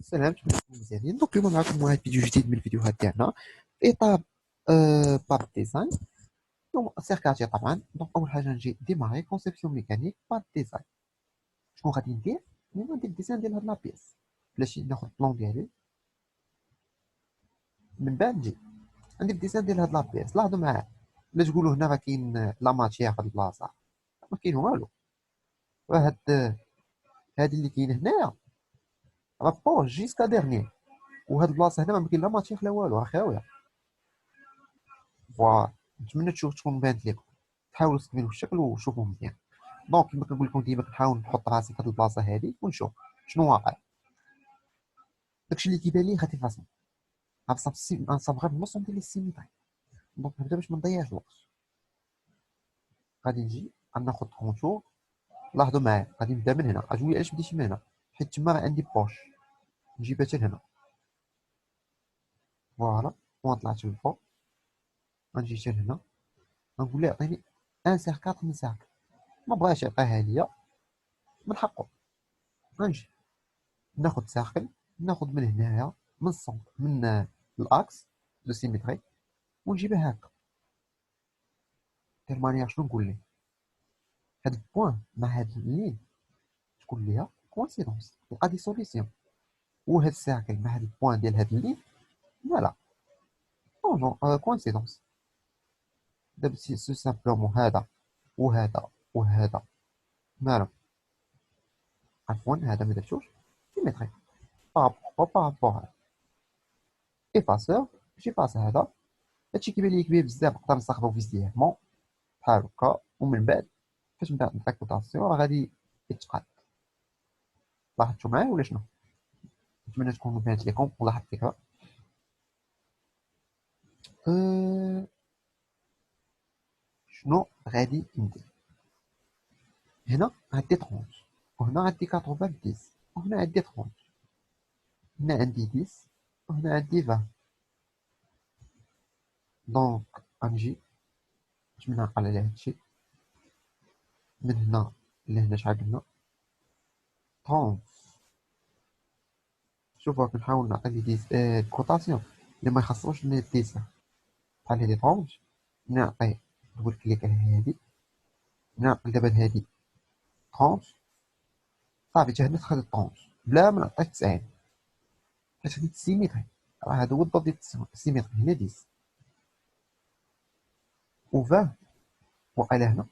سلام مزيانين. دونك اليوم معكم واحد فيديو جديد من الفيديوهات تاعنا في اطار باب ديزاين. سيركاتي طبعا. دونك اول حاجه نجي ديماري كونسيبسيون ميكانيك باب ديزاين. شنو غادي ندير؟ ندير ديزاين ديال هاد لابيس. بلاتي ناخد بلون ديالي، من بعد نجي ندير ديزاين ديال هاد لابيس. لاحظوا معايا، لا تقولوا هنا راه كاين لا ماتيير في هاد البلاصه، ما كاين والو. وهاد هادي اللي كاين هنايا راه بوش جيسكا ديرني، وهاد البلاصه هنا ما كاين لا ماتيير لا والو، راه خاويه. فوالا، نتمنى تكون بانت لكم. حاولوا تكملوا الشكل وشوفوا مزيان. دونك كما كنقول لكم ديما كنحاول نحط راسي في هذه البلاصه هذه ونشوف شنو واقع. داكشي اللي كيبان لي خفيف راسنا غنصاوب غير النص وندير ليه السيميتري. دونك نبدا باش ما نضيعش الوقت. غادي نجي غناخد كونتور. لاحظوا معايا، غادي نبدا من هنا. غتقولي علاش بديتي من هنا؟ حيت تما راه عندي بوش، نجيبها حتى لهنا. فوالا، ونطلع حتى للفوق. غنجي حتى لهنا، غنقول ليه عطيني ان سير 4 من ساك. ما بغاش يعطيها ليا من حقه. غنجي ناخد ساقل، ناخد من هنايا من السونتر، من الاكس دو سيميتري، ونجيبها هكا. دير مانيير شنو نقول ليه؟ هاد البوان مع هاد اللين تكون ليها كونسيدونس، تلقى دي سوليسيون. وهاد الساقل مع هاد البوان ديال هاد اللين فوالا طونجون كونسيدونس. دابا سي سامبلومون هذا وهذا وهذا مالهم، عفوا هذا ما درتوش سيميتري بارابور ايفاسور. جيفاس هذا. هادشي كيبان لي كبير بزاف، نقدر نستخدمو فيزيامون بحال هكا. ومن بعد فاش نبدا نطيق روتاسيون راه غادي يتقاد. لاحظتو معايا ولا شنو؟ نتمنى تكون بانت لكم وضحت الفكره. أه... شنو غادي ندير؟ هنا عندي 30، وهنا عندي 90، وهنا عندي 30، هنا عندي 10، وهنا عندي 20. دونك غنجي نتمنى نقلل على هادشي. من هنا لهنا شحال قلنا؟ 30. شوفوا كنحاول نعطي لي ديس كوطاسيون اللي ما يخصوش الديسا بحال هادي 30. نعطي دبل كليك على هادي، نعقل دابا لهادي 30. صافي حتى هنا تخرج 30 بلا ما نعطيه 90، حيت هادي السيميتري. راه هذا هو الضبط ديال السيميتري. هنا 10 و 20. وقيلا هنا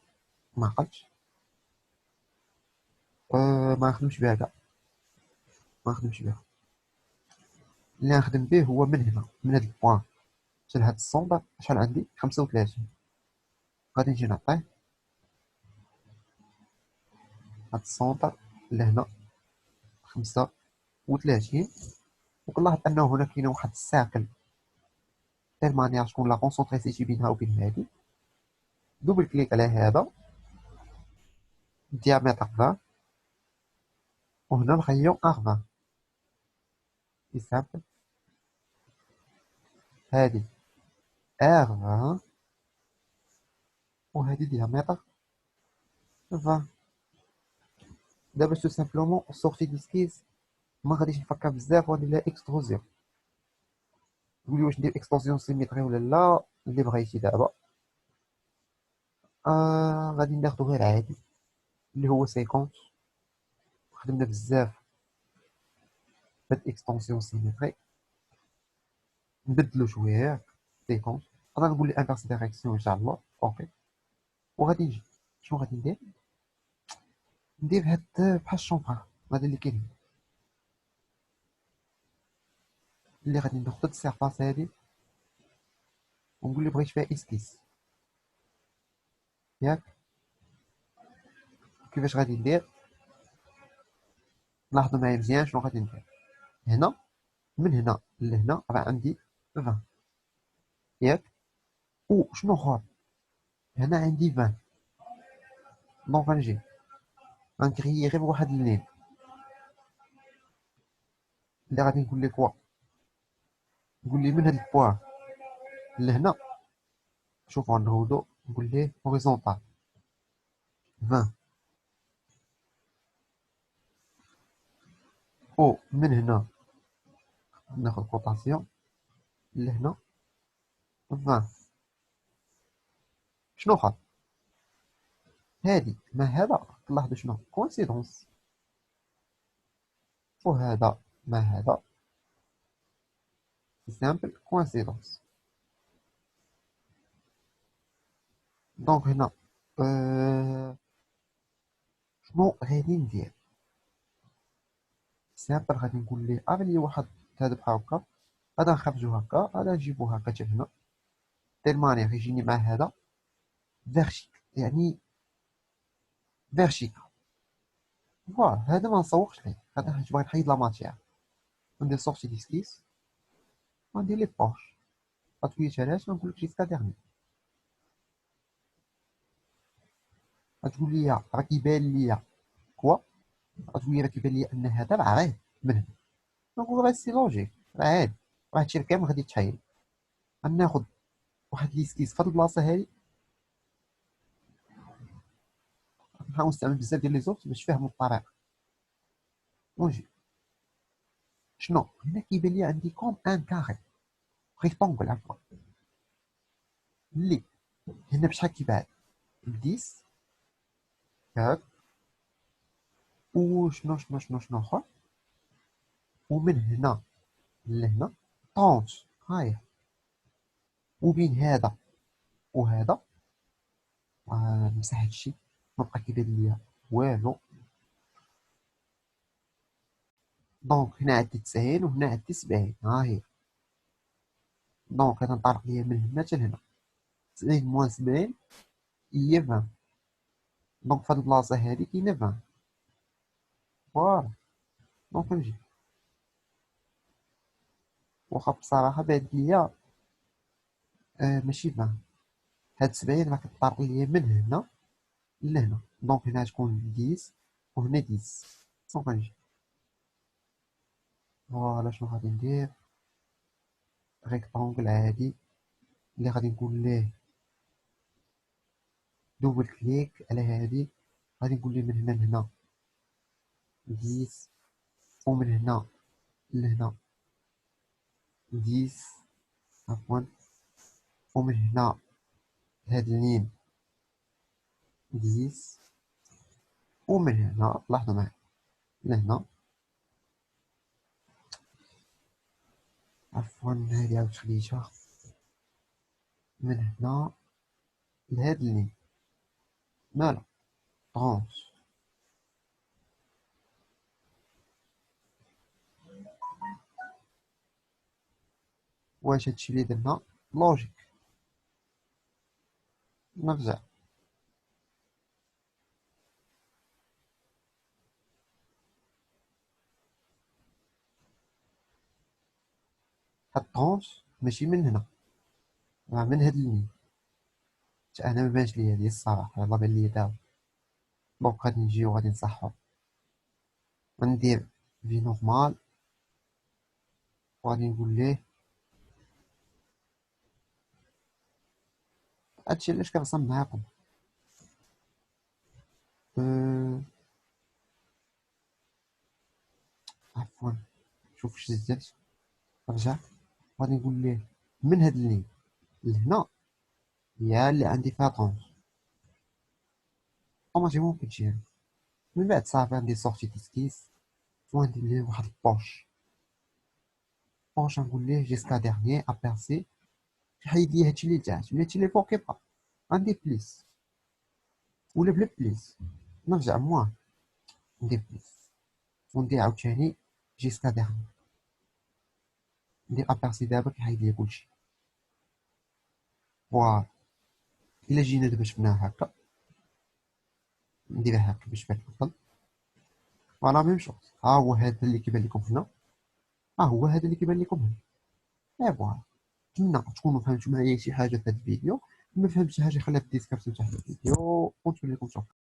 ما عقلتش. ما نخدمش بها كاع، ما نخدمش بها. اللي نخدم به هو من هنا، من هاد البوان حتى لهاد السونطر. شحال عندي؟ 35. غادي نجي نعطيه هاد السونطر لهنا 35. وكنلاحظ انه هنا كاين واحد الساقل تيل مانيير شكون لا كونسونطريسيتي بينها وبين هادي. دوبل كليك على هذا ديامتر 20، وهنا نخليو 40. سي سامبل. هادي ار 20 وهادي ديامتر 20. دابا تو سامبلومون سورتي ديسكيز ما غاديش نفكر بزاف وندير لها اكستروزيون. تقولي واش ندير اكستروزيون سيميتري ولا لا؟ اللي بغيتي دابا. غادي ناخدو غير عادي اللي هو 50. خدمنا بزاف بهاد اكستونسيون سيميتري. نبدلو شويه 50. انا نقول لي انفيرس ديريكسيون ان شاء الله. اوكي. وغادي نجي شنو غادي ندير هاد بحال الشومبر هذا اللي كاين، اللي غادي ناخد هاد السيرفاس هادي ونقول لي بغيت فيها اسكيس ياك. كيفاش غادي ندير؟ لاحظوا معايا مزيان شنو غادي ندير. هنا من هنا لهنا راه عندي 20 ياك. وشنو اخر؟ هنا عندي 20. دونك غنجي غنكريي غير واحد اللين اللي غادي نقول لك وا. نقول لي من هاد البوان لهنا، شوفوا نهودو نقول ليه هوريزونتال 20. او من هنا ناخد كوطاسيون لهنا 20. شنو خاطر هادي مع هذا تلاحظوا شنو كوانسيدونس، وهذا مع هذا سامبل كوانسيدونس. دونك هنا شنو غادي ندير؟ سامبل غادي نقول ليه لي واحد هذا بحال هكا، هذا نخرجو هكا، هذا نجيبو هكا حتى هنا دير مانيير يجيني مع هذا فيرشيك، يعني فيرشيكا. فوالا هذا ما نسوقش ليه، هذا باغي نحيد لا ماتيير، ندير سورتي ديسكيس وندير لي بوش، غتولي علاش غنقولك جيسكا ديرني. غتقول لي راه كيبان ليا كوا، غتقول لي راه كيبان ليا ان هذا راه عريض من هنا، نقول راه سي لوجيك، راه عادي، راه هادشي كامل غادي يتحيد. غناخد واحد ليسكيس في هاد البلاصه هادي، نحاول نستعمل بزاف ديال لي زوفت باش فهموا الطريقه. ونجي شنو هنا كيبان لي عندي كوم ان كاري ريكتونغل عفوا، اللي هنا بشحال كيبان 10 هاك، وشنو اخر، ومن هنا لهنا 30 هاي، وبين هذا وهذا نمسح هادشي ما بقى كيبان ليا والو. دونك هنا عندي 90 وهنا عندي 70، ها هي. دونك غادي نطلق ليا من هنا حتى لهنا 90 موان 70 هي 20. دونك في هاد البلاصه هادي كاينه 20. فوالا دونك نجي، واخا بصراحه بان ليا ماشي 20، هاد 70 راه كطارق ليا من هنا لهنا، دونك هنا تكون 10 وهنا 10. دونك غنجي فوالا شنو غادي ندير، ريكتونغل عادي اللي غادي نقول ليه دوبل كليك على هادي، غادي نقول ليه من هنا لهنا 10، ومن هنا لهنا 10 عفوا، ومن هنا لهاد اللين 10، ومن هنا لاحظوا معايا لهنا عفوا هادي عاود خديتها من هنا لهاد اللين مالا 30. واش هادشي اللي درنا لوجيك؟ نرجع هاد 30 ماشي من هنا، راه من هاد اللين، حتى انا مبانش ليا هادي الصراحه، يلاه بان ليا دابا. دونك غادي نجي وغادي نصحو، غندير في نورمال وغادي نقول ليه هادشي علاش كنرسم معاكم. أه... عفوا شوف اش درت، رجعت غادي نقول ليه من هاد اللين لهنا هي اللي عندي فيها 30، اوتوماتيكمون كتجي هنا. من بعد صافي غندير سورتي ديسكيس وغندير ليه واحد بوش نقول ليه جيسكا ديرنيي ابيرسي، حيد لي هادشي اللي تحت، هادشي اللي فوق يبقى، غندير بليس ولا بلا بليس، نرجع موان ندير بليس وندير عاوتاني جيسكا ديرنيي، ندير ابيرسي دابا كيحيد لي كلشي. فوالا الا جينا دابا شفناها هكا نديرها هكا باش تبان افضل. فوالا ميم شوز، ها هو هذا اللي كيبان لكم هنا، ها هو هذا اللي كيبان لكم هنا. اي فوالا، نتمنى تكونوا فهمتوا معايا شي حاجه في هذا الفيديو، ما فهمتش شي حاجه خليها في الديسكريبسيون تحت الفيديو ونتمنى لكم التوفيق.